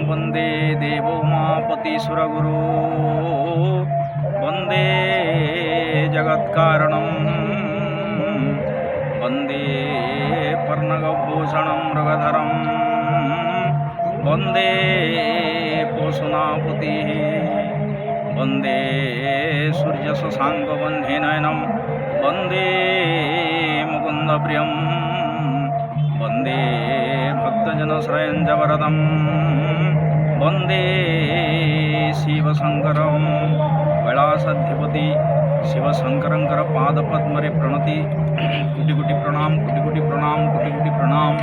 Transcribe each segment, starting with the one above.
वंदे देवोमापतिसुरगुरो वंदे जगत्कारणं वंदे पर्णगभूषणं मृगधरं वंदे पोषुनापतिः वंदे सूर्यशशाङ्कवह्निनयनं वंदे मुकुन्दप्रियं वंदे भक्तजनश्रयञ्जवरदं वंदे शिवशंकरं कैलासाधिपति शिवशंकरंकर पादपद्मरे प्रणति कोटि कोटि प्रणाम कोटि कोटि प्रणाम कोटि कोटि प्रणाम।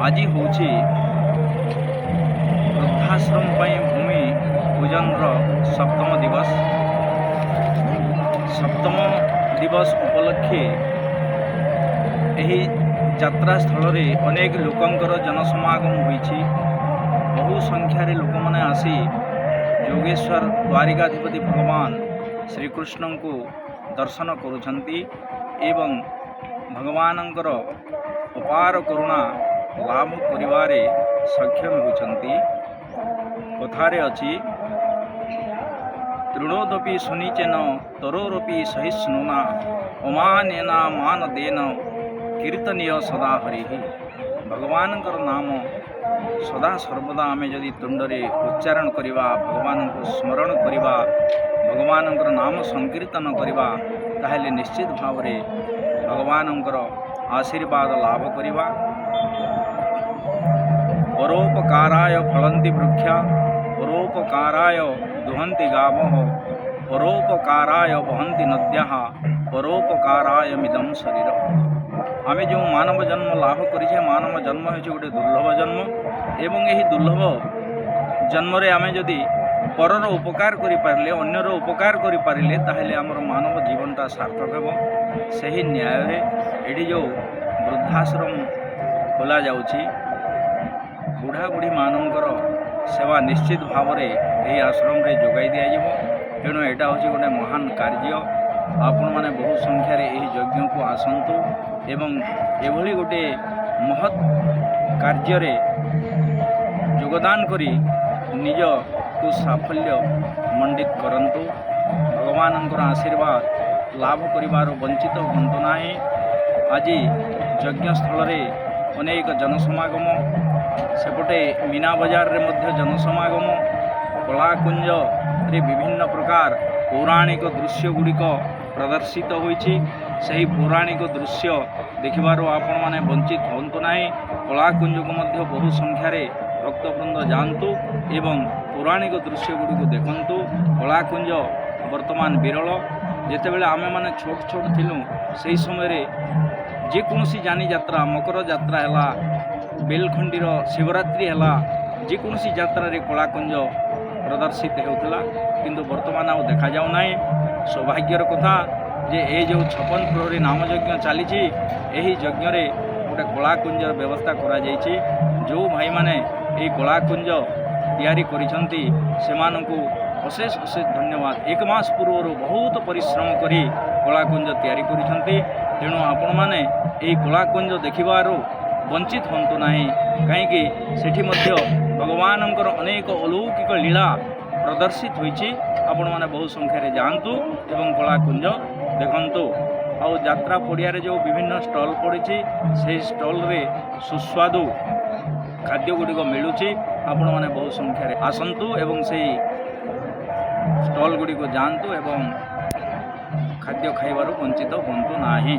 आज हूँ वृद्धाश्रम भूमि पूजन सप्तम दिवस। सप्तम दिवस उपलक्षे यही यात्रा स्थल अनेक लोकंकर जनसमागम होइछि। बहु संख्यार लोक मैंने आसी योगेश्वर द्वारिकाधिपति भगवान श्रीकृष्ण को दर्शन करुछंती एवं भगवानंकर अपार करुणा लाभ करिवारे सक्षम होछंती। कथारे अछि तृणोदपि सुनिचेन तरोरपि सहिष्णुना अमानेना मानदेन कीर्तनीय सदा हरिः। भगवानंकर नाम सदा सर्वदा आमे जदि तुंडरे उच्चारण करिबा, भगवान को स्मरण करिबा, भगवानंकर नाम संकीर्तन करिबा, ताहेले निश्चित भाव रे भगवानंकर आशीर्वाद लाभ करिबा। परोपकाराय फलन्ति वृक्षा, परोपकाराय दुहन्ति गावः, परोपकाराय वहन्ति नद्यः, परोपकाराय मिदं शरीरम्। आमे जो मानव जन्म लाभ करिछे, मानव जन्म होइछे गोटे दुर्लभ जन्म एवं यही दुर्लभ जन्म रे आमे जदि परर उपकार करि पारले, अन्यर उपकार करि पारले, ताहेले हमर मानव जीवनटा सार्थक हेबो। सही न्याय रे एठी जो वृद्धाश्रम खोला जाउछि, बुढ़ा बुढ़ी मानकर सेवा निश्चित भाव रे एही आश्रम रे जोगाई दिया जिवो। तेणु एटा होछि गोटे महान कार्य। आपण माने बहु संख्यार यही यज्ञ को आसंतु एवं एभली गोटे महत् कार्य रे योगदान करी निज को साफल्य मंडित करंतु। भगवानंकर आशीर्वाद लाभ करिवार वंचित हंतु नाही। आज यज्ञस्थल रे अनेक जनसमागम, सेपटे मीना बजार रे मध्य जनसमागम, कलाकुंज रे विभिन्न प्रकार पौराणिक दृश्य गुड़िक प्रदर्शित होइछि। सही पौराणिक दृश्य देखिबार आपण माने वंचित हंतु नाही। कलाकुंज को मध्य बहु संख्यार भक्तवृंद जानतु एवं पौराणिक दृश्य गुड़िक देखंतु। कलाकुंज वर्तमान विरल। जेतेबेले आमे माने छोट छोट थिलु सेही समय रे जेकोसी जानी यात्रा, मकर यात्रा हैला, बेलखंडीर शिवरात्रि हैला, जेकोसी यात्रा रे कलाकुंज प्रदर्शित होउतला, किंतु वर्तमान आ देखा जाउ नाही। सौभाग्यर कथा जे ए जो 56 प्रहरी नाम यज्ञ चली, यही यज्ञ रे गोटे कलाकुंजर व्यवस्था करा जाइछि। जो भाई माने ए कलाकुंज तैयारी करिसंती सेमानंकु अशेष अशेष धन्यवाद। एक मास पूर्व बहुत परिश्रम करी कलाकुंज तैयारी करिसंती। तेणु आपण माने ए कलाकुंज देखिबारो वंचित हंतु नाही, कहीं सेठी मध्य भगवानंकर अनेक अलौकिक लीला प्रदर्शित होइछि। आपण माने बहु संख्यारे जानतु एवं कलाकुंज देखंतु। आउ यात्रा पड़िया रे जो विभिन्न स्टॉल पड़िछि, से स्टॉल रे सुस्वादु खाद्य गुड़िक मिलुछि। आपण माने बहु संख्यारे आसंतु एवं से स्टॉल गुड़िक जानतु एवं खाद्य खाइबार वंचित हंतु नाही।